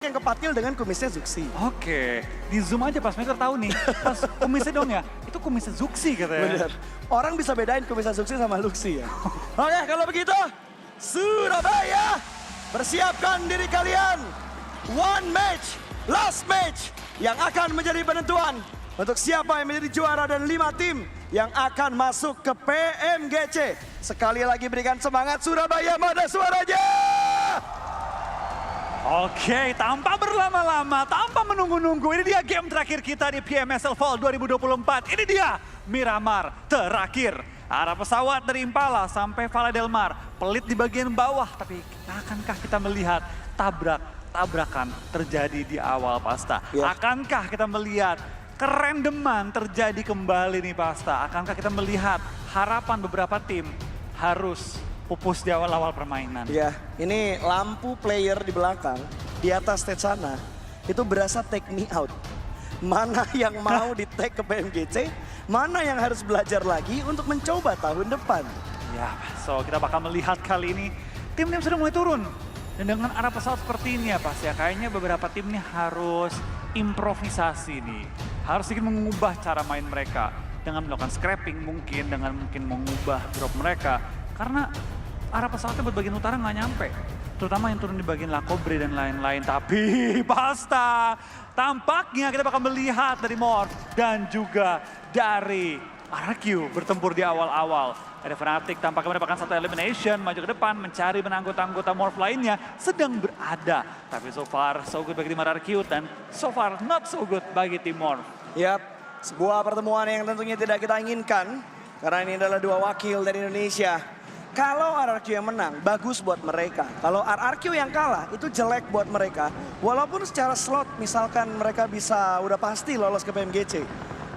yang kepatil dengan kumisnya Zuxi. Oke, di zoom aja pas Maker tahu nih. Pas kumisnya dong ya, itu kumisnya Zuxi katanya. Bener. Orang bisa bedain kumisnya Zuxi sama Luxi ya. Oke, kalau begitu, Surabaya, persiapkan diri kalian. One match, last match, yang akan menjadi penentuan untuk siapa yang menjadi juara dan 5 tim yang akan masuk ke PMGC. Sekali lagi berikan semangat Surabaya, mana suaranya? Oke, tanpa berlama-lama, tanpa menunggu-nunggu, ini dia game terakhir kita di PMSL Fall 2024. Ini dia Miramar terakhir. Arah pesawat dari Impala sampai Valle del Mar, pelit di bagian bawah. Tapi akankah kita melihat tabrakan terjadi di awal Pasta? Ya. Akankah kita melihat kerandoman terjadi kembali nih Pasta? Akankah kita melihat harapan beberapa tim harus pupus di awal-awal permainan? Ya, ini lampu player di belakang, di atas stage sana, itu berasa take me out. Mana yang mau di take ke PMGC, mana yang harus belajar lagi untuk mencoba tahun depan. Ya, so kita bakal melihat kali ini tim-tim sudah mulai turun. Dan dengan arah pesawat seperti ini ya pasti ya, kayaknya beberapa tim nih harus improvisasi nih. Harus sedikit mengubah cara main mereka. Dengan melakukan scrapping mungkin, dengan mungkin mengubah drop mereka. Karena arah pesawatnya buat bagian utara nggak nyampe. Terutama yang turun di bagian Lacobre dan lain-lain. Tapi Pasta, tampaknya kita bakal melihat dari Morph dan juga dari RRQ bertempur di awal-awal. Ada Fnatic tampaknya mendapatkan satu elimination, maju ke depan, mencari anggota-anggota Morph lainnya sedang berada. Tapi so far, so good bagi tim RRQ dan so far not so good bagi tim Morph. Yap, sebuah pertemuan yang tentunya tidak kita inginkan. Karena ini adalah dua wakil dari Indonesia. Kalau RRQ yang menang, bagus buat mereka. Kalau RRQ yang kalah, itu jelek buat mereka. Walaupun secara slot, misalkan mereka bisa udah pasti lolos ke PMGC.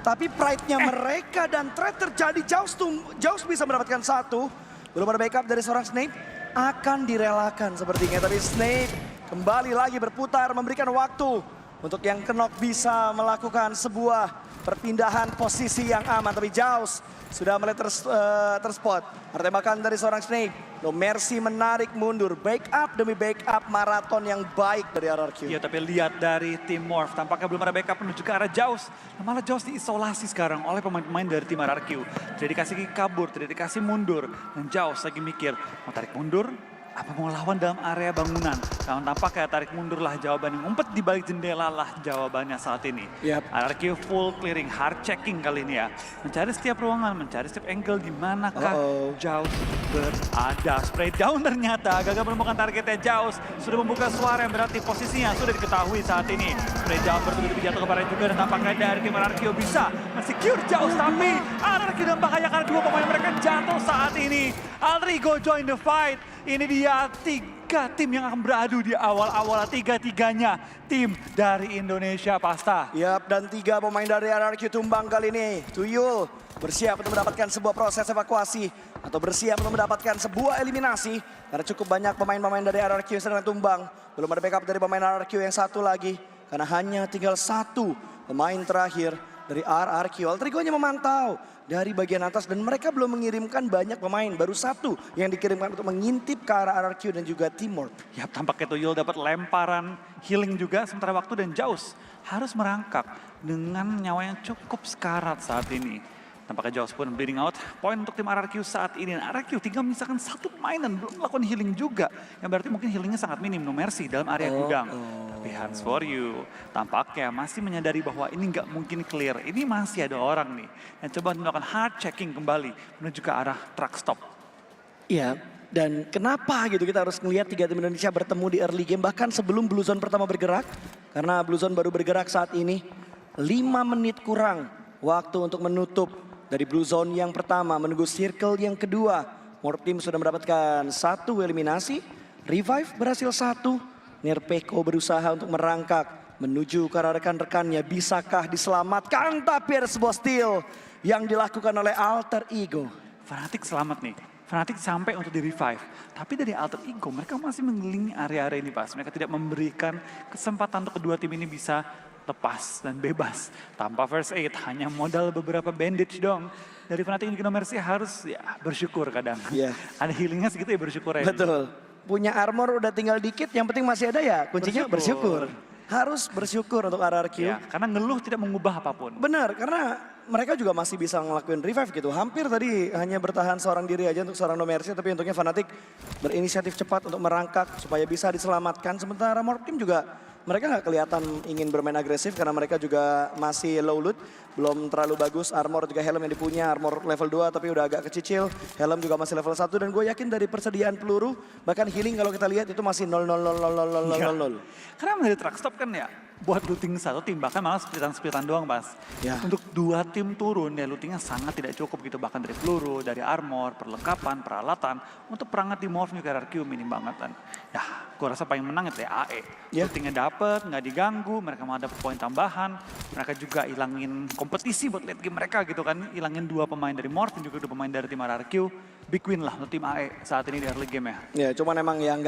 Tapi pride-nya mereka dan threat terjadi, Jaws bisa mendapatkan satu. Belum ada backup dari seorang Snape, akan direlakan sepertinya. Tapi Snape kembali lagi berputar, memberikan waktu untuk yang Kenok bisa melakukan sebuah perpindahan posisi yang aman. Tapi Jaws sudah mulai terspot. Tembakan dari seorang Snake. No Mercy menarik mundur. Backup demi backup maraton yang baik dari RRQ. Iya, tapi lihat dari tim Morph, tampaknya belum ada backup menuju ke arah Jaws. Nah, malah Jaws diisolasi sekarang oleh pemain-pemain dari tim RRQ. Tidak dikasih kabur, tidak dikasih mundur. Dan Jaws lagi mikir, mau tarik mundur? Apa mau lawan dalam area bangunan? Namun tampaknya tarik mundurlah jawabannya. Ngumpet di balik jendela lah jawabannya saat ini. Yep. RRQ full clearing, hard checking kali ini ya. Mencari setiap ruangan, mencari setiap angle di manakah Jaws berada. Spray down ternyata, gagal menemukan targetnya Jaws. Sudah membuka suara yang berarti posisinya sudah diketahui saat ini. Spray down bertubi-tubi jatuh kemarin juga dan tampaknya dari tim RRQ bisa men-secure Jaws. Tapi RRQ dan bahaya karena dua pemain mereka jatuh saat ini. Alrigo join the fight. Ini dia 3 tim yang akan beradu di awal-awal, tiga-tiganya tim dari Indonesia Pasta. Yap, dan 3 pemain dari RRQ tumbang kali ini. Tuyul bersiap untuk mendapatkan sebuah proses evakuasi atau bersiap untuk mendapatkan sebuah eliminasi. Karena cukup banyak pemain-pemain dari RRQ yang sedang tumbang. Belum ada backup dari pemain RRQ yang satu lagi. Karena hanya tinggal 1 pemain terakhir dari RRQ. Altrigo hanya memantau dari bagian atas dan mereka belum mengirimkan banyak pemain. Baru 1 yang dikirimkan untuk mengintip ke arah RRQ dan juga Timor. Ya, tampaknya Tuyul dapat lemparan healing juga sementara waktu dan Jaws harus merangkak dengan nyawa yang cukup sekarat saat ini. Tampaknya Jaws pun bleeding out. Poin untuk tim RRQ saat ini. Dan RRQ tinggal misalkan 1 pemain dan belum melakukan healing juga. Yang berarti mungkin healingnya sangat minim. No Mercy dalam area gudang. Tapi hands for you. Tampaknya masih menyadari bahwa ini nggak mungkin clear. Ini masih ada orang nih yang coba melakukan hard checking kembali menuju ke arah truck stop. Iya, dan kenapa gitu kita harus melihat 3 tim Indonesia bertemu di early game. Bahkan sebelum Blue Zone pertama bergerak. Karena Blue Zone baru bergerak saat ini. 5 menit kurang waktu untuk menutup dari Blue Zone yang pertama menunggu circle yang kedua. Morph Team sudah mendapatkan 1 eliminasi. Revive berhasil 1. Nirpeko berusaha untuk merangkak menuju ke arah rekan-rekannya. Bisakah diselamatkan? Tapi ada sebuah steal yang dilakukan oleh Alter Ego. Fnatic selamat nih. Fnatic sampai untuk di-revive. Tapi dari Alter Ego mereka masih mengelilingi area-area ini pas. Mereka tidak memberikan kesempatan untuk kedua tim ini bisa lepas dan bebas. Tanpa first aid, hanya modal beberapa bandage dong. Dari Fnatic No Mercy harus ya bersyukur kadang. Yeah. Ada healingnya segitu ya bersyukur ya. Betul. punya armor udah tinggal dikit, yang penting masih ada ya kuncinya bersyukur. Harus bersyukur untuk RRQ. Ya, karena ngeluh tidak mengubah apapun. Benar, karena mereka juga masih bisa ngelakuin revive gitu. Hampir tadi hanya bertahan seorang diri aja untuk seorang No Mercy, tapi untungnya Fnatic berinisiatif cepat untuk merangkak supaya bisa diselamatkan. Sementara Morp Team juga mereka nggak kelihatan ingin bermain agresif karena mereka juga masih low loot. Belum terlalu bagus, armor juga helm yang dipunya, armor level 2 tapi udah agak kecicil. Helm juga masih level 1 dan gue yakin dari persediaan peluru, bahkan healing kalau kita lihat itu masih 0. Karena menjadi truck stop kan ya, buat looting satu tim bahkan malah splitan doang Mas. Ya. Untuk 2 tim turun ya lootingnya sangat tidak cukup gitu. Bahkan dari peluru, dari armor, perlengkapan, peralatan. Untuk perangat di Morph juga RRQ minim banget kan. Ya gue rasa paling menang itu ya AE. Ya. Lootingnya dapet, nggak diganggu, mereka mau dapat poin tambahan. Mereka juga hilangin kompetisi buat late game mereka gitu kan. Hilangin 2 pemain dari Morph dan juga 2 pemain dari tim RRQ. Big win lah untuk tim AE saat ini di early game ya. Ya, cuman emang yang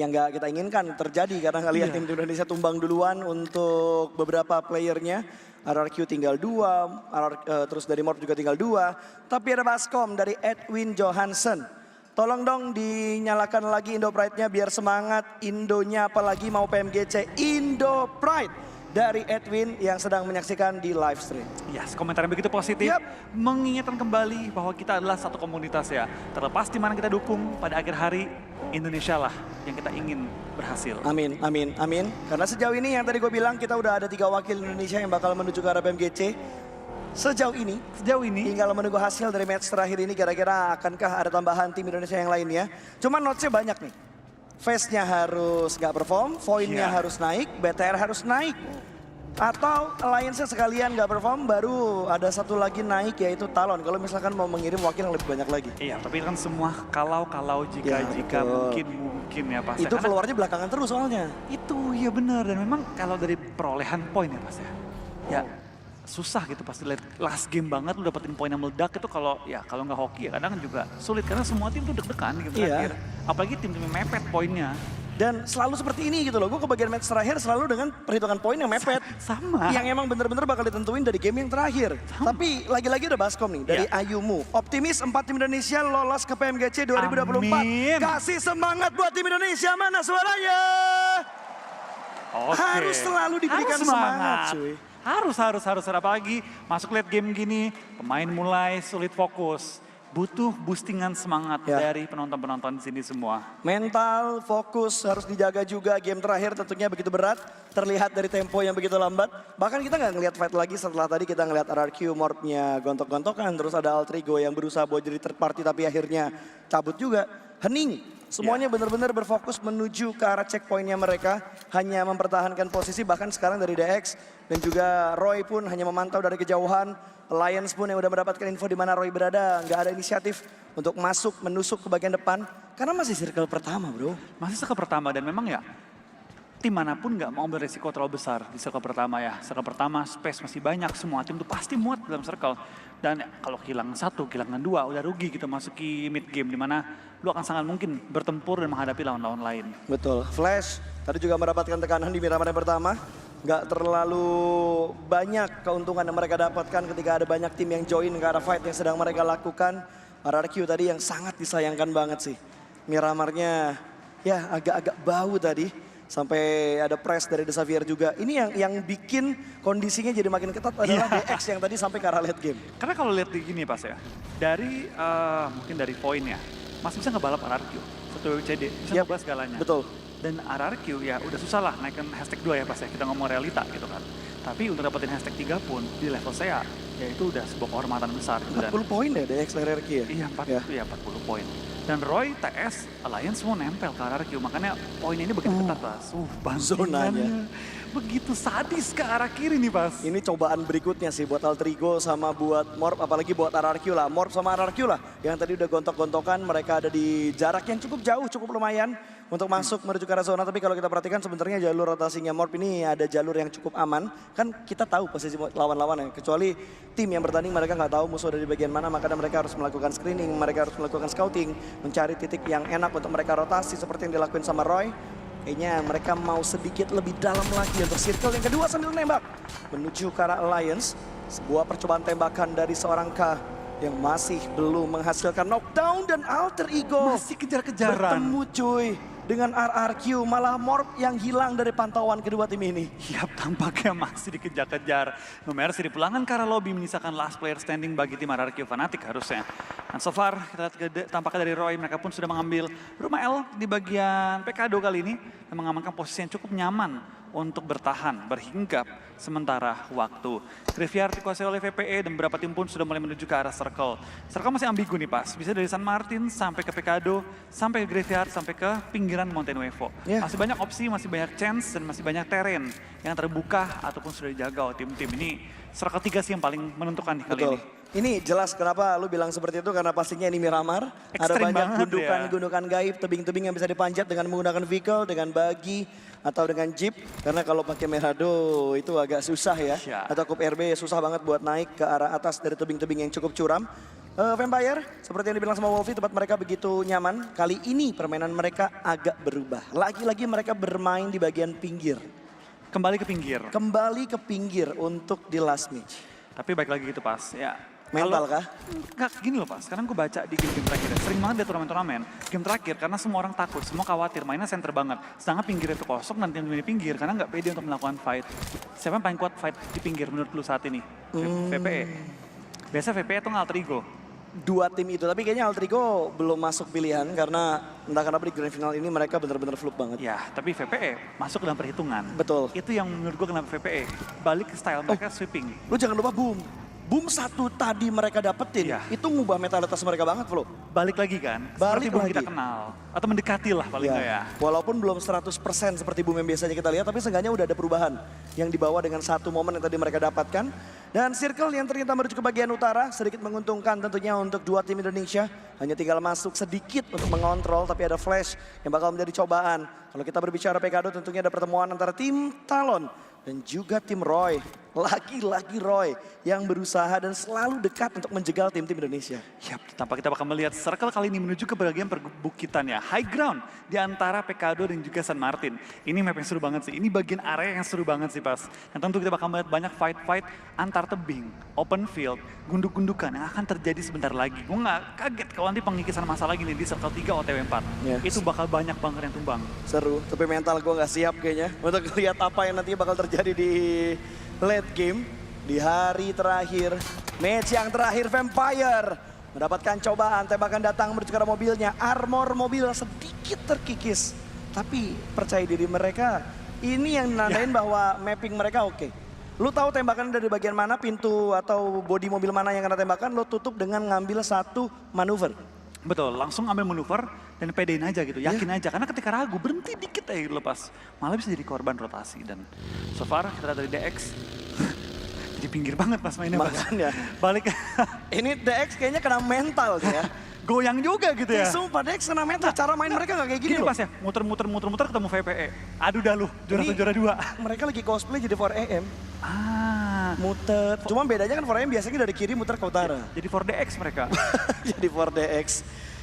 nggak kita inginkan terjadi karena ngelihat tim Indonesia tumbang duluan untuk beberapa playernya. RRQ tinggal 2, terus dari Morph juga tinggal 2. Tapi ada baskom dari Edwin Johansson. Tolong dong dinyalakan lagi Indo Pride-nya biar semangat. Indonya apalagi mau PMGC Indo Pride. Dari Edwin yang sedang menyaksikan di live stream. Yes, komentar yang begitu positif. Yap. Mengingatkan kembali bahwa kita adalah satu komunitas ya. Terlepas di mana kita dukung, pada akhir hari Indonesia lah yang kita ingin berhasil. Amin, amin, amin. Karena sejauh ini yang tadi gue bilang kita udah ada 3 wakil Indonesia yang bakal menuju ke arah PMGC. Sejauh ini tinggal menunggu hasil dari match terakhir ini kira-kira akankah ada tambahan tim Indonesia yang lainnya. Cuman notes-nya banyak nih. Face-nya harus nggak perform, poinnya harus naik, BTR harus naik. Atau Alliance-nya sekalian nggak perform, baru ada satu lagi naik yaitu Talon. Kalau misalkan mau mengirim wakil yang lebih banyak lagi. Iya, tapi kan semua kalau jika mungkin ya Pas. Itu keluarnya belakangan terus soalnya. Itu ya benar, dan memang kalau dari perolehan poin ya Pas ya. Ya susah gitu pasti last game banget lu dapetin poin yang meledak itu kalau nggak hoki ya kadang juga sulit karena semua tim tuh deg-degan gitu terakhir. Apalagi tim-tim yang mepet poinnya. Dan selalu seperti ini gitu loh, gue ke bagian match terakhir selalu dengan perhitungan poin yang mepet. Sama. Yang emang bener-bener bakal ditentuin dari game yang terakhir. Tapi lagi-lagi udah baskom nih dari Ayumu. Optimis 4 tim Indonesia lolos ke PMGC 2024. Amin. Kasih semangat buat tim Indonesia, mana suaranya? Oke. Harus selalu diberikan semangat cuy. Harus apalagi masuk late game gini, pemain mulai sulit fokus. Butuh boostingan semangat dari penonton-penonton di sini semua. Mental, fokus harus dijaga juga. Game terakhir tentunya begitu berat, terlihat dari tempo yang begitu lambat. Bahkan kita nggak ngelihat fight lagi setelah tadi kita ngelihat RRQ Morph-nya gontok-gontokan. Terus ada Altrigo yang berusaha buat jadi third party tapi akhirnya cabut juga. Hening. Semuanya benar-benar berfokus menuju ke arah checkpointnya mereka. Hanya mempertahankan posisi, bahkan sekarang dari DX dan juga Roy pun hanya memantau dari kejauhan. Alliance pun yang udah mendapatkan info di mana Roy berada. Nggak ada inisiatif untuk menusuk ke bagian depan. Karena masih circle pertama bro. Masih circle pertama dan memang ya tim manapun nggak mau beresiko terlalu besar di circle pertama ya. Circle pertama space masih banyak, semua tim tuh pasti muat dalam circle. Dan kalau kehilangan 1, kehilangan 2 udah rugi gitu masuki mid game di mana lu akan sangat mungkin bertempur dan menghadapi lawan-lawan lain. Betul, Flash tadi juga mendapatkan tekanan di Miramar yang pertama. Nggak terlalu banyak keuntungan yang mereka dapatkan ketika ada banyak tim yang join ke arah fight yang sedang mereka lakukan. RRQ tadi yang sangat disayangkan banget sih. Miramarnya ya agak-agak bau tadi. Sampai ada press dari The Xavier juga. Ini yang bikin kondisinya jadi makin ketat adalah DX yang tadi sampai ke arah late game. Karena kalau lihat di gini Pas ya, dari mungkin dari poinnya, masih bisa ngebalap RRQ. Satu WCD, bisa ngebahas segalanya. Betul. Dan RRQ ya udah susah lah naikkan hashtag 2 ya Pas ya, kita ngomong realita gitu kan. Tapi untuk dapetin hashtag 3 pun di level saya, ya itu udah sebuah kehormatan besar. 40 poin ya DX dari RRQ ya? Iya, 40 poin. Dan Roy, TS, Alliance semua nempel ke RRQ, makanya poin ini begitu ketat Pas. Bandingannya begitu sadis ke arah kiri nih Pas. Ini cobaan berikutnya sih buat Altrigo sama buat Morph, apalagi buat RRQ lah. Morph sama RRQ lah, yang tadi udah gontok-gontokan, mereka ada di jarak yang cukup jauh, cukup lumayan untuk masuk menuju ke arah zona. Tapi kalau kita perhatikan sebenarnya jalur rotasinya Morph ini ada jalur yang cukup aman. Kan kita tahu posisi lawan-lawannya, kecuali tim yang bertanding mereka nggak tahu musuh ada di bagian mana, makanya mereka harus melakukan screening, mereka harus melakukan scouting, mencari titik yang enak untuk mereka rotasi seperti yang dilakuin sama Roy. Kayaknya mereka mau sedikit lebih dalam lagi untuk circle yang kedua sambil nembak menuju ke arah Alliance. Sebuah percobaan tembakan dari seorang K yang masih belum menghasilkan knockdown dan Alter Ego masih kejar-kejaran. bertemu cuy dengan RRQ, malah Morp yang hilang dari pantauan kedua tim ini. Yap, tampaknya masih dikejar-kejar. Mercy dipulangkan ke arah lobby menyisakan last player standing bagi tim RRQ Fnatic harusnya. Dan so far, kita lihat tampaknya dari Roy, mereka pun sudah mengambil rumah L di bagian Pekado kali ini. Dan mengamankan posisi yang cukup nyaman untuk bertahan, berhinggap sementara waktu. Graveyard dikuasai oleh VPE dan beberapa tim pun sudah mulai menuju ke arah Circle. Circle masih ambigu nih pas, bisa dari San Martin sampai ke Pekado, sampai ke Graveyard, sampai ke pinggiran Mountain Wevo. Yeah. Masih banyak opsi, masih banyak chance, dan masih banyak terrain yang terbuka ataupun sudah dijaga oleh tim-tim. Ini Circle 3 sih yang paling menentukan nih kali Betul. ini. Ini jelas kenapa lu bilang seperti itu, karena pastinya ini Miramar. Ada Ekstrim banyak banget gundukan-gundukan gaib, tebing-tebing yang bisa dipanjat dengan menggunakan vehicle, dengan buggy, atau dengan jeep. Karena kalau pakai Merado itu agak susah ya. Ya. Atau Cup RB susah banget buat naik ke arah atas dari tebing-tebing yang cukup curam. Vampire, seperti yang dibilang sama Wolfie, tempat mereka begitu nyaman. Kali ini permainan mereka agak berubah. Lagi-lagi mereka bermain di bagian pinggir. Kembali ke pinggir. Kembali ke pinggir untuk di last match. Tapi baik lagi gitu pas, ya. Mental kah? Enggak, gini loh pas, sekarang gue baca di game-game terakhir ya, sering banget di turnamen-turnamen, game terakhir karena semua orang takut, semua khawatir, mainnya center banget. Sedangkan pinggir itu kosong dan tim di pinggir karena nggak pede untuk melakukan fight. Siapa yang paling kuat fight di pinggir menurut lu saat ini? VPE. Biasa VPE tuh alter ego. Dua tim itu, tapi kayaknya Altrigo belum masuk pilihan karena entah kenapa di grand final ini mereka benar-benar fluk banget. Ya, tapi VPE masuk dalam perhitungan. Betul. Itu yang menurut gue kenapa VPE. Balik ke style mereka sweeping. Lu jangan lupa Boom. Boom satu tadi mereka dapetin, Iya. itu ngubah mentalitas mereka banget, Flo. Balik lagi kan, Balik seperti Boom lagi. kita kenal. Atau mendekati lah paling nggak ya. Walaupun belum 100% seperti Boom yang biasanya kita lihat, tapi seenggaknya udah ada perubahan yang dibawa dengan satu momen yang tadi mereka dapatkan. Dan circle yang ternyata menuju ke bagian utara sedikit menguntungkan tentunya untuk dua tim Indonesia. Hanya tinggal masuk sedikit untuk mengontrol, tapi ada flash yang bakal menjadi cobaan. Kalau kita berbicara Pekado, tentunya ada pertemuan antara tim Talon dan juga tim Roy. Lagi-lagi Roy yang berusaha dan selalu dekat untuk menjegal tim-tim Indonesia. Yap, tanpa kita bakal melihat circle kali ini menuju ke bagian perbukitan ya. High ground di antara Pekado dan juga San Martin. Ini map yang seru banget sih. Ini bagian area yang seru banget sih pas. Dan tentu kita bakal melihat banyak fight-fight antar tebing, open field, gunduk-gundukan yang akan terjadi sebentar lagi. Gue gak kaget kalau nanti pengikisan masalah gini di circle 3 OTW 4. Yes. Itu bakal banyak banget yang tumbang. Seru, tapi mental gue gak siap kayaknya untuk lihat apa yang nanti bakal terjadi di late game. Di hari terakhir, match yang terakhir Vampire mendapatkan cobaan, tembakan datang menuju ke arah mobilnya. Armor mobil sedikit terkikis, tapi percaya diri mereka ini yang nandain bahwa mapping mereka oke. Lu tahu tembakan dari bagian mana, pintu atau bodi mobil mana yang kena tembakan, lu tutup dengan ngambil satu manuver. Betul, langsung ambil manuver dan pedein aja gitu, yakin aja. Karena ketika ragu, berhenti dikit aja gitu lepas. Malah bisa jadi korban rotasi. Dan so far kita lihat dari DX, jadi pinggir banget pas mainnya. Makanya. Balik, Ini DX kayaknya kena mental ya. goyang juga gitu ya. Sumpah DX kena mental, cara main mereka gak kayak gini Gini loh. pas ya, muter-muter ketemu VPE. Aduh dah lu, juara Ini- satu, juara dua. Mereka lagi cosplay jadi 4AM. Ah, Muter. Cuma bedanya kan 4AM biasanya dari kiri muter ke utara. jadi 4DX mereka. Jadi 4DX.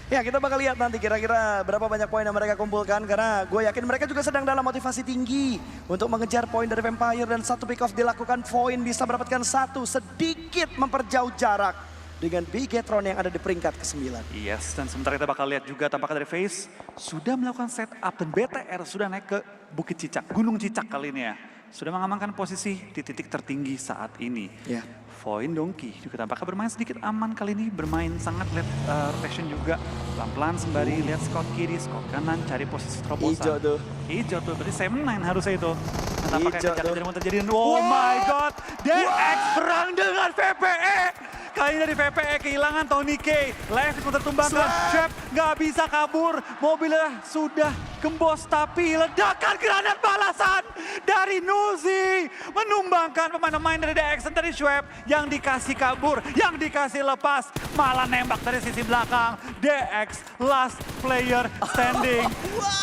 Ya kita bakal lihat nanti kira-kira berapa banyak poin yang mereka kumpulkan. Karena gue yakin mereka juga sedang dalam motivasi tinggi untuk mengejar poin dari Vampire. Dan satu pick off dilakukan, poin bisa mendapatkan satu. Sedikit memperjauh jarak dengan Bigetron yang ada di peringkat ke-9. Yes, dan sementara kita bakal lihat juga tampaknya dari Face sudah melakukan setup dan BTR sudah naik ke Bukit Cicak, Gunung Cicak kali ini ya. Sudah mengamankan posisi di titik tertinggi saat ini. Ya. Voin Donkey juga tampaknya bermain sedikit aman kali ini, bermain sangat late rotation juga. Pelan-pelan sembari lihat scout kiri, scout kanan, cari posisi terobosan. Hijau tuh. Hijau tuh, berarti 7-9 harusnya itu. Nah, tampaknya Hijau tuh. kejar-kejar mau terjadi. Oh my god, DX perang dengan VPE. Kali ini dari VPE kehilangan Tony K. Levis mau tertumbangkan, Shep nggak bisa kabur. Mobilnya sudah gembos, tapi ledakan granat balasan dari Nuzi. Menumbangkan pemain-pemain dari DX dan dari Shep yang dikasih kabur, yang dikasih lepas. Malah nembak dari sisi belakang. DX last player standing.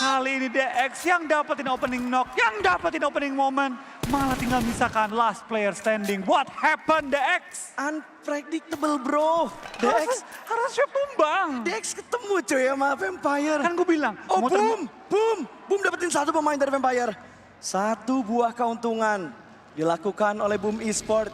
Kali ini DX yang dapetin opening knock, yang dapetin opening moment. Malah tinggal misalkan last player standing. What happened DX? Unpredictable bro. DX Harus Shep tumbang. DX ketemu cuy sama Vampire. Kan gue bilang. Oh muter- boom dapetin satu pemain dari Vampire. Satu buah keuntungan dilakukan oleh Boom Esport.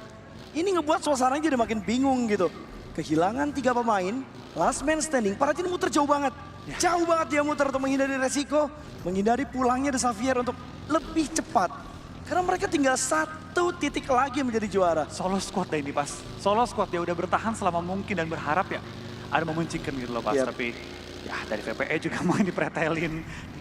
Ini ngebuat suasananya jadi makin bingung gitu. Kehilangan 3 pemain, last man standing, para tim muter jauh banget. Jauh banget dia muter untuk menghindari resiko, menghindari pulangnya The Xavier untuk lebih cepat. Karena mereka tinggal 1 titik lagi menjadi juara. Solo squad deh ini pas. Solo squad dia udah bertahan selama mungkin dan berharap ya ada memuncingkan gitu loh pas. Yep. Tapi ya dari VPE juga mau dipretelin.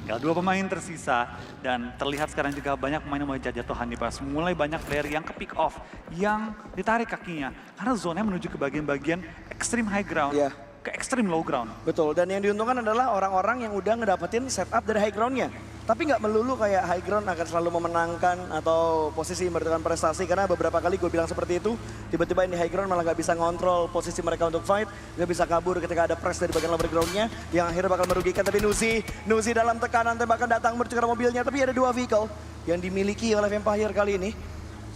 Tinggal 2 pemain tersisa. Dan terlihat sekarang juga banyak pemain yang mulai jatuhan nih pas. Mulai banyak player yang ke pick off, yang ditarik kakinya. Karena zonanya menuju ke bagian-bagian extreme high ground. Iya. Ke extreme low ground. Betul, dan yang diuntungkan adalah orang-orang yang udah ngedapetin setup dari high ground-nya. Tapi nggak melulu kayak high ground akan selalu memenangkan atau posisi memberikan prestasi. Karena beberapa kali gue bilang seperti itu, tiba-tiba ini high ground malah nggak bisa ngontrol posisi mereka untuk fight. Nggak bisa kabur ketika ada press dari bagian lower ground-nya, yang akhirnya bakal merugikan. Tapi Nuzi dalam tekanan tembakan datang menuju ke mobilnya. Tapi ada 2 vehicle yang dimiliki oleh Vampire kali ini.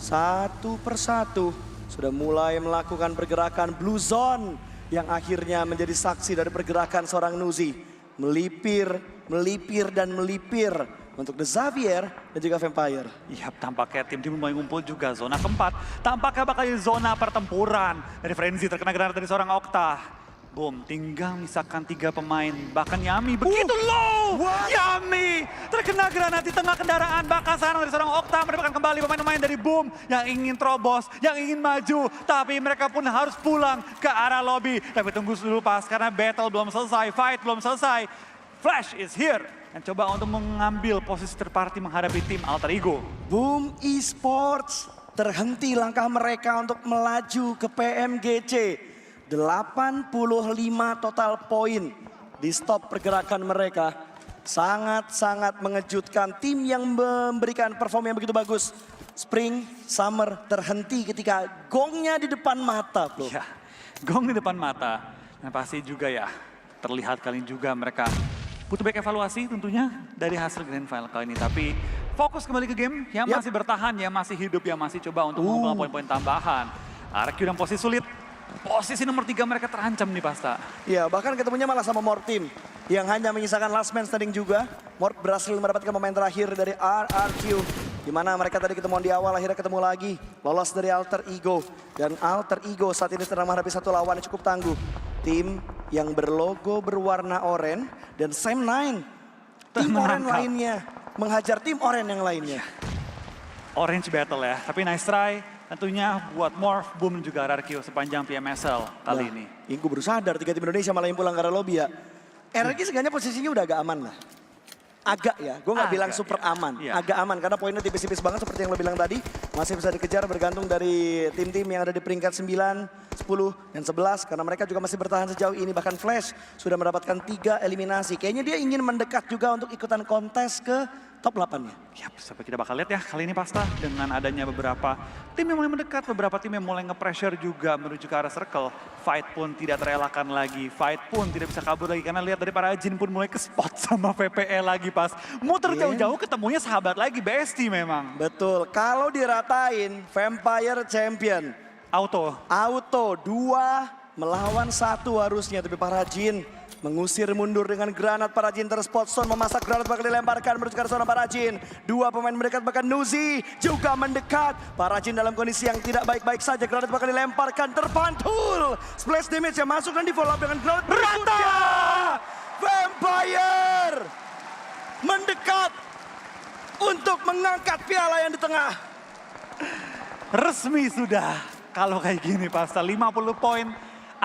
Satu persatu sudah mulai melakukan pergerakan Blue Zone, yang akhirnya menjadi saksi dari pergerakan seorang Nuzi. Melipir dan melipir untuk The Xavier dan juga Vampire. Iya, tampaknya tim-tim mulai ngumpul juga. Zona keempat, tampaknya bakal jadi zona pertempuran. Dari Frenzy terkena granat dari seorang Okta. Boom, tinggal misalkan 3 pemain. Bahkan Yami begitu low. Yami terkena granat di tengah kendaraan. Bahkan sana dari seorang Okta mendapatkan kembali pemain-pemain dari Boom yang ingin terobos, yang ingin maju. Tapi mereka pun harus pulang ke arah lobby. Tapi tunggu dulu pas karena battle belum selesai, fight belum selesai. Flash is here. Dan coba untuk mengambil posisi terparti menghadapi tim Alter Ego. Boom Esports terhenti langkah mereka untuk melaju ke PMGC. 85 total poin di stop pergerakan mereka. Sangat-sangat mengejutkan, tim yang memberikan performa yang begitu bagus. Spring, Summer terhenti ketika gongnya di depan mata, bro. Ya, gong di depan mata. Dan pasti juga ya, terlihat kali ini juga mereka butuh baik evaluasi tentunya dari hasil Grand Final kali ini. Tapi fokus kembali ke game yang masih bertahan, yang masih hidup, yang masih coba untuk mengumpulkan poin-poin tambahan. RQ dalam posisi sulit. Posisi nomor 3 mereka terancam nih Pasta. Ya, bahkan ketemunya malah sama Mort Team yang hanya menyisakan last man standing juga. Mort berhasil mendapatkan pemain terakhir dari RRQ. Di mana mereka tadi ketemuan di awal, akhirnya ketemu lagi. Lolos dari Alter Ego. Dan Alter Ego saat ini sedang menghadapi satu lawan yang cukup tangguh. Tim yang berlogo berwarna oranye dan Sam9. Tim oranye lainnya menghajar tim oranye yang lainnya. Orange battle ya, tapi nice try. Tentunya buat Morph, Boom, dan juga RRQ sepanjang PMSL kali ini. Ini gue baru sadar 3 tim Indonesia malah yang pulang ke arah lobby ya. RRQ seenggaknya posisinya udah agak aman lah. Agak ya, gue nggak bilang super aman. Iya. Agak aman karena poinnya tipis-tipis banget seperti yang lo bilang tadi. Masih bisa dikejar bergantung dari tim-tim yang ada di peringkat 9, 10, dan 11. Karena mereka juga masih bertahan sejauh ini. Bahkan Flash sudah mendapatkan 3 eliminasi. Kayaknya dia ingin mendekat juga untuk ikutan kontes ke top 8-nya. Ya, sampai kita bakal lihat ya kali ini Pasta. Dengan adanya beberapa tim yang mulai mendekat, beberapa tim yang mulai nge-pressure juga menuju ke arah circle. Fight pun tidak terelakkan lagi, fight pun tidak bisa kabur lagi. Karena lihat dari para Jin pun mulai ke spot sama VPE lagi pas. Muter jauh-jauh ketemunya sahabat lagi, bestie memang. Betul, kalau diratain Vampire Champion. Auto, 2 melawan 1 harusnya, tapi para Jin mengusir mundur dengan granat. Para Jin terspot, Son memasak granat bakal dilemparkan menuju ke arah seorang para Jin. 2 pemain mendekat, bahkan Nuzi juga mendekat. Para Jin dalam kondisi yang tidak baik-baik saja, granat bakal dilemparkan, terpantul. Splash damage yang masuk dan di follow up dengan granat berikutnya. Vampire mendekat untuk mengangkat piala yang di tengah. resmi sudah. Kalau kayak gini Pasta, 50 poin.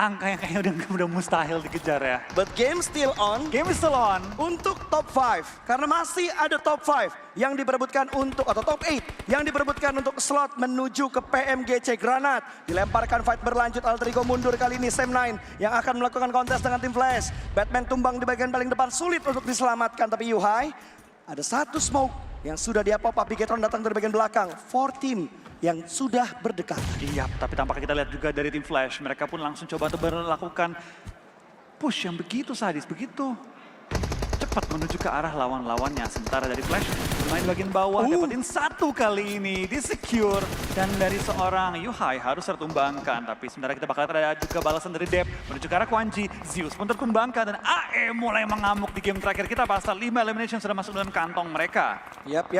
Angka yang kayaknya udah mustahil dikejar ya. But game still on. Game is still on. Untuk top 5, karena masih ada top 5 yang diperebutkan untuk, atau top 8 yang diperebutkan untuk slot menuju ke PMGC. Granat dilemparkan, fight berlanjut. Alter Ego mundur kali ini, Sam9 yang akan melakukan kontes dengan tim Flash. Batman tumbang di bagian paling depan, sulit untuk diselamatkan. Tapi Yuhai, ada satu smoke yang sudah dia pop up. Bigetron datang dari bagian belakang. 4 team yang sudah berdekat. Iya, tapi tampaknya kita lihat juga dari tim Flash. Mereka pun langsung coba untuk melakukan push yang begitu sadis, begitu cepat menuju ke arah lawan-lawannya. Sementara dari Flash bermain di bagian bawah, dapetin satu kali ini, di-secure. Dan dari seorang Yuhai harus tertumbangkan. Tapi sementara kita bakal ada juga balasan dari Dep menuju ke arah Kwanji. Zeus pun tertumbangkan dan AE mulai mengamuk di game terakhir kita. Pasal 5 elimination sudah masuk dalam kantong mereka. Yap,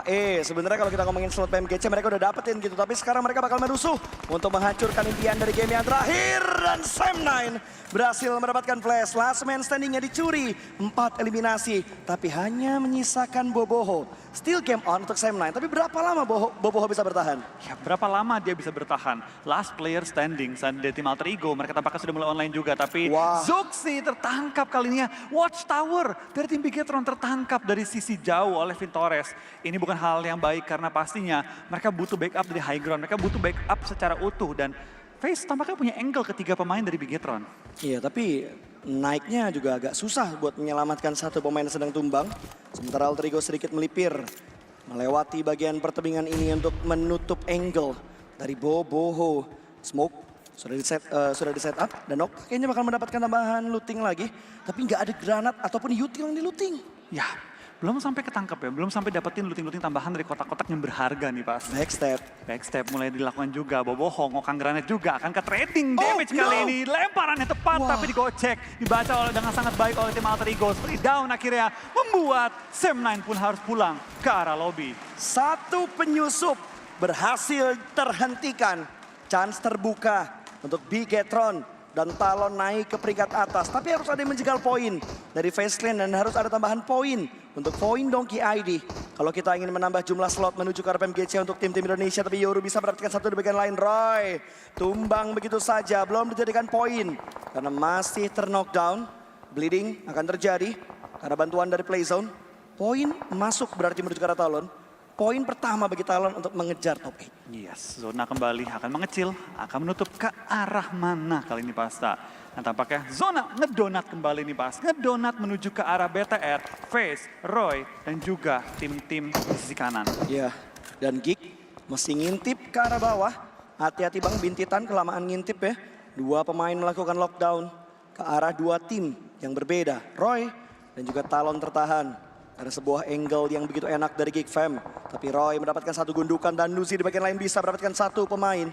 AE. Sebenarnya kalau kita ngomongin slot PMGC mereka udah dapetin gitu. Tapi sekarang mereka bakal merusuh untuk menghancurkan impian dari game yang terakhir. Dan Sam9 berhasil mendapatkan flash. Last man standingnya dicuri. 4 eliminasi. Tapi hanya menyisakan Boboho. Still game on untuk Sam9. Tapi berapa lama Boboho bisa bertahan? Ya, berapa lama dia bisa bertahan? Last player standing dari tim Alter Ego. Mereka tampaknya sudah mulai online juga. Tapi Zoxy tertangkap kali ini. Watchtower dari tim Bigetron tertangkap dari sisi jauh oleh Vintores. Ini bukan hal yang baik karena pastinya mereka butuh backup dari high ground. Mereka butuh backup secara utuh. Dan FaZe tampaknya punya angle ketiga pemain dari Bigetron. Iya, tapi naiknya juga agak susah buat menyelamatkan satu pemain yang sedang tumbang. Sementara Alter Ego sedikit melipir. Melewati bagian pertebingan ini untuk menutup angle dari Boboho. Smoke sudah di set up dan Nok kayaknya bakal mendapatkan tambahan looting lagi. Tapi nggak ada granat ataupun util yang di looting. Ya, belum sampai ketangkep ya, belum sampai dapetin looting-looting tambahan dari kotak-kotak yang berharga nih pas. Backstep mulai dilakukan juga, Boboho ngokang granat juga akan ke trading damage kali ini. Lemparannya tepat tapi digocek, dibaca dengan sangat baik oleh tim Alter Ego. Seperti down akhirnya membuat Sam9 pun harus pulang ke arah lobby. Satu penyusup berhasil terhentikan. Chance terbuka untuk Bigetron. Dan Talon naik ke peringkat atas. Tapi harus ada yang menjegal poin dari FaZe Clan. Dan harus ada tambahan poin untuk poin Donkey ID. Kalau kita ingin menambah jumlah slot menuju ke RPMGC untuk tim-tim Indonesia. Tapi Yoru bisa mendapatkan satu di bagian lain. Roy tumbang begitu saja. Belum dijadikan poin. Karena masih terknockdown. Bleeding akan terjadi. Karena bantuan dari Playzone. Poin masuk berarti menuju ke arah Talon. Poin pertama bagi Talon untuk mengejar top 8. Yes, zona kembali akan mengecil, akan menutup ke arah mana kali ini Pasta. Dan tampaknya zona ngedonat kembali nih Pas. Ngedonat menuju ke arah BTR, FaZe, Roy, dan juga tim-tim di sisi kanan. Iya, dan Geek mesti ngintip ke arah bawah. Hati-hati Bang, bintitan kelamaan ngintip ya. Dua pemain melakukan lockdown ke arah dua tim yang berbeda. Roy dan juga Talon tertahan. Ada sebuah angle yang begitu enak dari Geek Fam. Tapi Roy mendapatkan satu gundukan dan Nuzi di bagian lain bisa mendapatkan satu pemain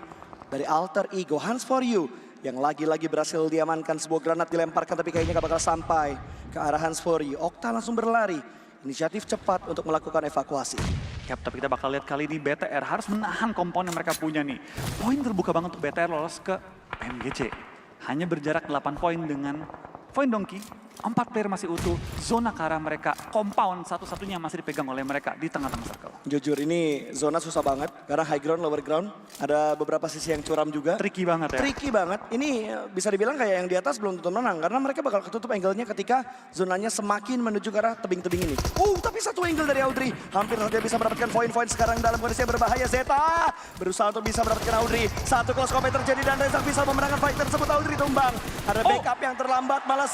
dari Alter Ego. Hands for you yang lagi-lagi berhasil diamankan. Sebuah granat dilemparkan tapi kayaknya gak bakal sampai ke arah Hands for you. Okta langsung berlari. Inisiatif cepat untuk melakukan evakuasi. Yap, tapi kita bakal lihat kali ini BTR harus menahan komponen yang mereka punya nih. Poin terbuka banget untuk BTR lolos ke PMGC. Hanya berjarak 8 poin dengan Point Donkey. 4 player masih utuh, zona ke arah mereka, compound satu-satunya masih dipegang oleh mereka di tengah-tengah circle. Jujur ini zona susah banget, karena high ground, lower ground, ada beberapa sisi yang curam juga. Tricky banget ya? Tricky banget, ini bisa dibilang kayak yang di atas belum tentu menang, karena mereka bakal ketutup angle-nya ketika zonanya semakin menuju ke arah tebing-tebing ini. Tapi satu angle dari Audrey, hampir saja bisa mendapatkan poin-poin sekarang dalam kondisi yang berbahaya. Zeta berusaha untuk bisa mendapatkan Audrey, satu close combat terjadi dan Rezak bisa memenangkan fight tersebut. Audrey tumbang, ada backup yang terlambat, malah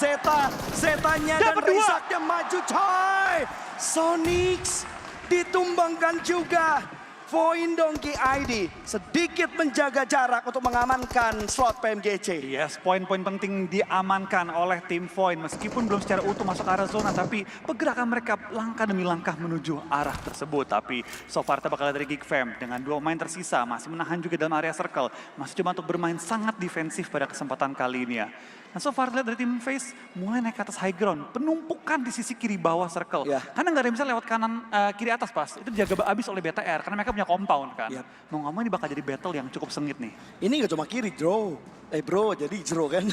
Zetanya dan Rezaknya maju coy. Sonics ditumbangkan juga. Point Donkey ID sedikit menjaga jarak untuk mengamankan slot PMGC. Yes, poin-poin penting diamankan oleh tim Void. Meskipun belum secara utuh masuk ke arah zona, tapi pergerakan mereka langkah demi langkah menuju arah tersebut. Tapi so far kita bakal dari Geek Fam dengan 2 pemain tersisa, masih menahan juga dalam area circle. Masih coba untuk bermain sangat defensif pada kesempatan kali ini ya. Nah so far lihat dari tim FaZe mulai naik ke atas high ground. Penumpukan di sisi kiri bawah circle. Karena nggak ada yang bisa lewat kanan kiri atas Pas. Itu dijaga habis oleh BTR karena mereka punya compound kan. Mau ngomong ini bakal jadi battle yang cukup sengit nih. Ini gak cuma kiri bro. Bro jadi Jero kan.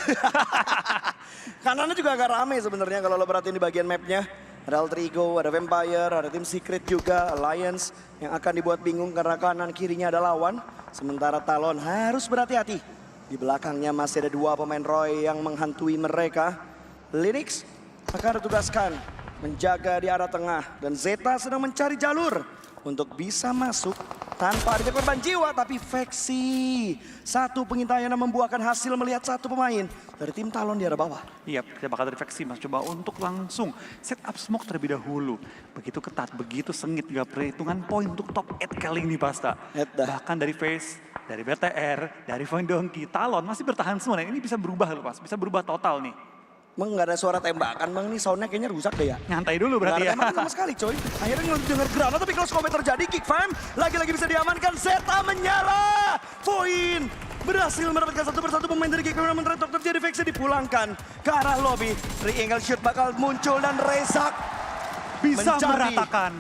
Kanannya juga agak rame sebenarnya kalau lo perhatiin di bagian mapnya. Ada Alter Ego, ada Vampire, ada tim Secret juga, Alliance yang akan dibuat bingung karena kanan kirinya ada lawan. Sementara Talon harus berhati-hati. Di belakangnya masih ada 2 pemain Roy yang menghantui mereka. Linux akan ditugaskan menjaga di arah tengah. Dan Zeta sedang mencari jalur untuk bisa masuk tanpa ada korban jiwa. Tapi Veksi, satu pengintaian yang membuahkan hasil melihat satu pemain dari tim Talon di arah bawah. Iya, kita bakal dari Veksi mas coba untuk langsung set up smoke terlebih dahulu. Begitu ketat, begitu sengit juga perhitungan poin untuk top 8 kali ini Pasta. Bahkan dari FaZe, dari BTR, dari Point Donkey, Talon masih bertahan semua. Nah, ini bisa berubah loh Pas, bisa berubah total nih. Emang nggak ada suara tembakan, Bang. Ini soundnya kayaknya rusak deh ya. Nyantai dulu berarti ya. Nggak ada tembakan sama sekali, coy. Akhirnya denger granat, tapi kalau combat terjadi, kick fam. Lagi-lagi bisa diamankan, Zeta menyala. Poin. Berhasil mendapatkan satu persatu pemain dari kick fam. Namun terjadi Vexy dipulangkan ke arah lobby. Triangle shoot bakal muncul dan Rezak Bisa mencari meratakan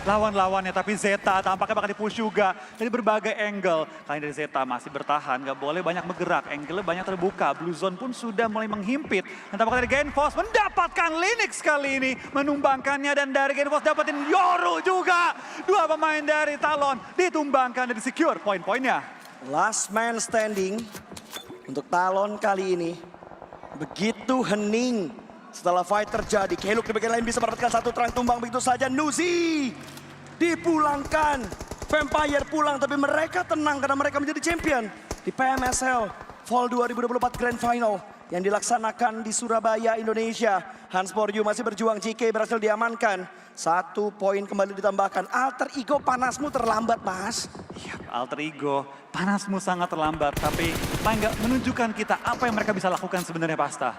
lawan-lawannya, tapi Zeta tampaknya bakal dipush juga dari berbagai angle. Kali ini dari Zeta masih bertahan, gak boleh banyak bergerak, angle-nya banyak terbuka. Blue Zone pun sudah mulai menghimpit. Dan tampaknya dari Genfos mendapatkan Linux kali ini, menumbangkannya, dan dari Genfos dapetin Yoru juga. Dua pemain dari Talon ditumbangkan dan secure poin-poinnya. last man standing untuk Talon kali ini. Begitu hening setelah fight terjadi. Keluk di bagian lain bisa mendapatkan satu terang tumbang begitu saja. Nuzi dipulangkan. Vampire pulang, tapi mereka tenang karena mereka menjadi champion di PMSL Fall 2024 Grand Final yang dilaksanakan di Surabaya, Indonesia. Hans Poryu masih berjuang, JK berhasil diamankan. 1 poin kembali ditambahkan. Alter ego panasmu terlambat, Mas. Ya, alter ego, panasmu sangat terlambat, tapi paling nggak menunjukkan kita apa yang mereka bisa lakukan sebenarnya, Pasta.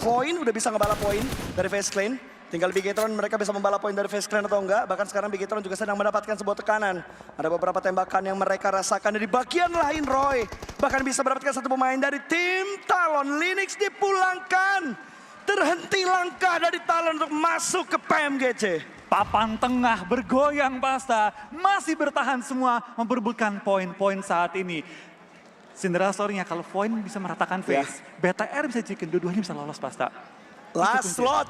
Poin udah bisa ngebalap poin dari Face Clan. Tinggal Bigetron mereka bisa membalap poin dari Face Clan atau enggak. Bahkan sekarang Bigetron juga sedang mendapatkan sebuah tekanan. Ada beberapa tembakan yang mereka rasakan dari bagian lain Roy. Bahkan bisa mendapatkan satu pemain dari tim Talon. Linux dipulangkan. Terhenti langkah dari Talon untuk masuk ke PMGC. Papan tengah bergoyang, Pasta. Masih bertahan semua memperebutkan poin-poin saat ini. Cinderella story-nya kalau Void bisa meratakan face, BTR bisa chicken, dua-duanya bisa lolos, Pasta. Last slot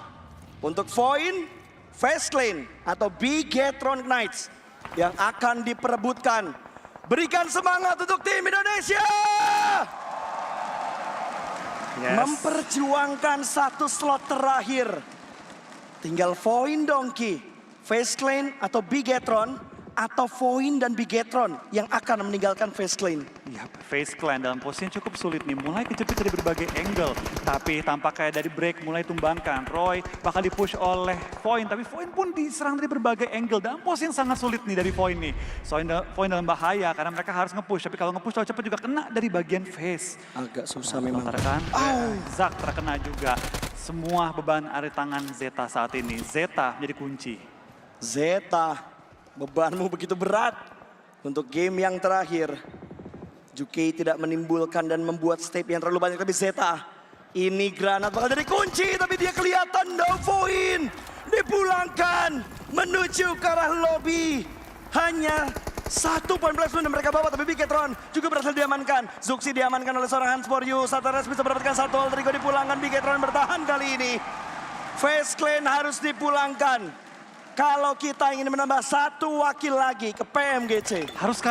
untuk Void, Face Clan atau Bigetron Knights yang akan diperebutkan. Berikan semangat untuk tim Indonesia! Yes. Memperjuangkan satu slot terakhir. Tinggal Void Donkey, Face Clan atau Bigetron, atau Void dan Bigetron yang akan meninggalkan Face Clan. Ya, Face Clan dalam posisi yang cukup sulit nih, mulai kejepit dari berbagai angle. Tapi tampaknya dari break mulai tumbangkan. Roy bakal dipush oleh Void, tapi Void pun diserang dari berbagai angle. Dalam posisi yang sangat sulit nih dari Void nih. Void dalam bahaya karena mereka harus nge-push, tapi kalau nge-push terlalu cepat juga kena dari bagian Face. Agak susah memang. Terkan, Zak terkena juga. Semua beban ada di tangan Zeta saat ini. Zeta menjadi kunci. Zeta, bebanmu begitu berat untuk game yang terakhir. Juki tidak menimbulkan dan membuat step yang terlalu banyak, tapi Zeta, ini granat bakal jadi kunci, tapi dia kelihatan Void dipulangkan menuju ke arah lobby. Hanya 1 poin plus dan mereka bawa, tapi Bigetron juga berhasil diamankan. Zuxi diamankan oleh seorang Hans Poryu. Sataras bisa mendapatkan 1 alter ego dipulangkan. Bigetron bertahan kali ini. Face Clan harus dipulangkan. Kalau kita ingin menambah 1 wakil lagi ke PMGC. Harus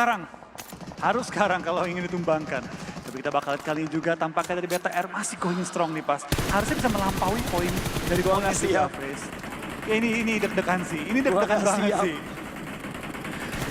sekarang kalau ingin ditumbangkan. Tapi kita bakal lihat kali ini juga tampaknya dari BTR masih going strong nih, Pas. Harusnya bisa melampaui poin dari Gua nggak siap. Ini deg-degan sih, ini deg-degan banget siap. sih.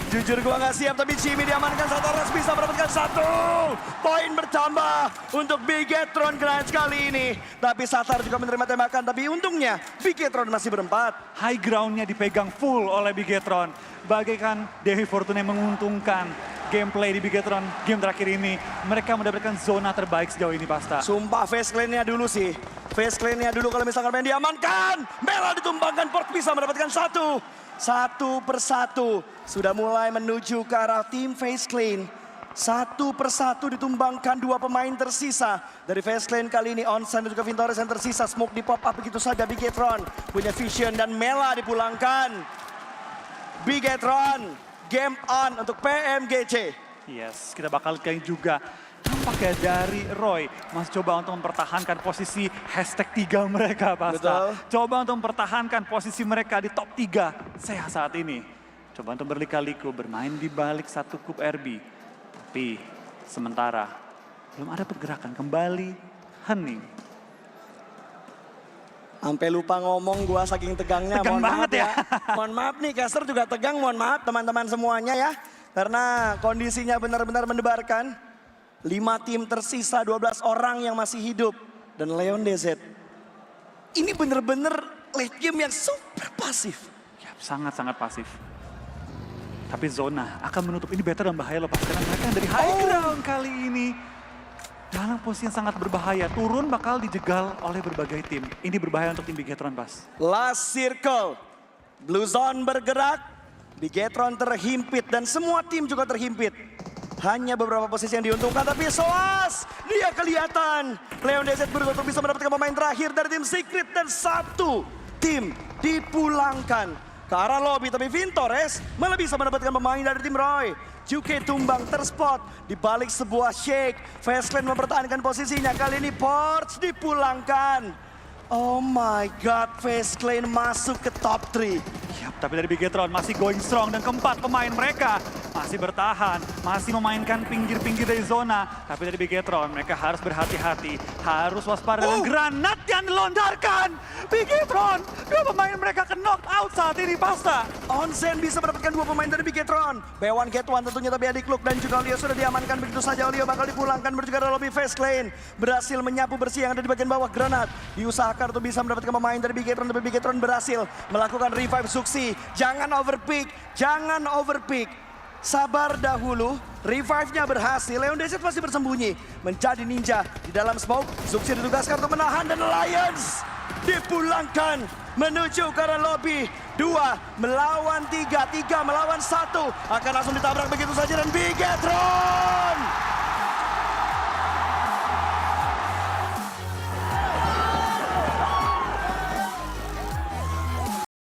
Jujur gua nggak siap, tapi Jimmy diamankan. Sataras bisa mendapatkan 1 poin bertambah untuk Bigetron Knights kali ini. Tapi Satar juga menerima tembakan, tapi untungnya Bigetron masih berempat. High ground-nya dipegang full oleh Bigetron. Bagaikan Dewi Fortuna yang menguntungkan gameplay di Bigetron game terakhir ini. Mereka mendapatkan zona terbaik sejauh ini, Pasta. Sumpah Face Clan-nya dulu sih. Face Clan-nya dulu kalau misalkan main diamankan. Mela ditumbangkan, Port bisa mendapatkan 1 persatu. Sudah mulai menuju ke arah tim Face Clan. 1 persatu ditumbangkan 2 pemain tersisa. Dari Face Clan kali ini Onsen dan juga Vintores yang tersisa. Smoke di pop up begitu saja. Bigetron punya Vision dan Mela dipulangkan. Bigetron, game on untuk PMGC. Yes, kita bakal lihat juga. Tampaknya dari Roy masih coba untuk mempertahankan posisi #3 mereka, Pasta. Betul. Coba untuk mempertahankan posisi mereka di top 3 sehat saat ini. Coba untuk berlika-liku bermain di balik 1 kup RB. Tapi sementara belum ada pergerakan, kembali hening. Sampai lupa ngomong gua saking tegangnya. Tegang Mohon maaf banget ya. Mohon maaf nih, caster juga tegang. Mohon maaf teman-teman semuanya ya. Karena kondisinya benar-benar mendebarkan. 5 tim tersisa, 12 orang yang masih hidup. Dan Leon DZ. Ini bener-bener late game yang super pasif. Ya, sangat-sangat pasif. Tapi zona akan menutup ini better dan bahaya loh, Pas. Karena mereka yang dari high ground kali ini. dalam posisi yang sangat berbahaya. Turun bakal dijegal oleh berbagai tim. Ini berbahaya untuk tim Bigetron, Pas. Last circle. Blue Zone bergerak. Bigetron terhimpit dan semua tim juga terhimpit. Hanya beberapa posisi yang diuntungkan, tapi Soaz dia kelihatan. Leon DZ berusaha untuk bisa mendapatkan pemain terakhir dari tim Secret dan satu tim dipulangkan ke arah lobby. Tapi Vintores malah bisa mendapatkan pemain dari tim Roy. Juke tumbang terspot di balik sebuah shake. Fastlane mempertahankan posisinya. Kali ini Porch dipulangkan. Oh my god, Fastlane masuk ke top 3. Yap, tapi dari Bigetron masih going strong dan keempat pemain mereka masih bertahan, masih memainkan pinggir-pinggir dari zona. Tapi dari Bigetron mereka harus berhati-hati, harus waspada dengan granat yang dilontarkan. Bigetron, dua pemain mereka ke knock out saat ini, Pasta. Onsen bisa mendapatkan dua pemain dari Bigetron. B1 Get One tentunya, tapi adik Luke dan juga Olio sudah diamankan. Begitu saja Olio bakal dipulangkan menuju ke lobby Fastlane. Berhasil menyapu bersih yang ada di bagian bawah granat. Diusahakan untuk bisa mendapatkan pemain dari Bigetron, tapi Bigetron berhasil melakukan revive Suksi. Jangan overpick, jangan overpick. Sabar dahulu, revive-nya berhasil. Leon DZ masih bersembunyi menjadi ninja di dalam smoke. Suksi ditugaskan untuk menahan dan Lions dipulangkan menuju ke arah lobby. 2 melawan 3, 3 melawan 1. Akan langsung ditabrak begitu saja dan Bigetron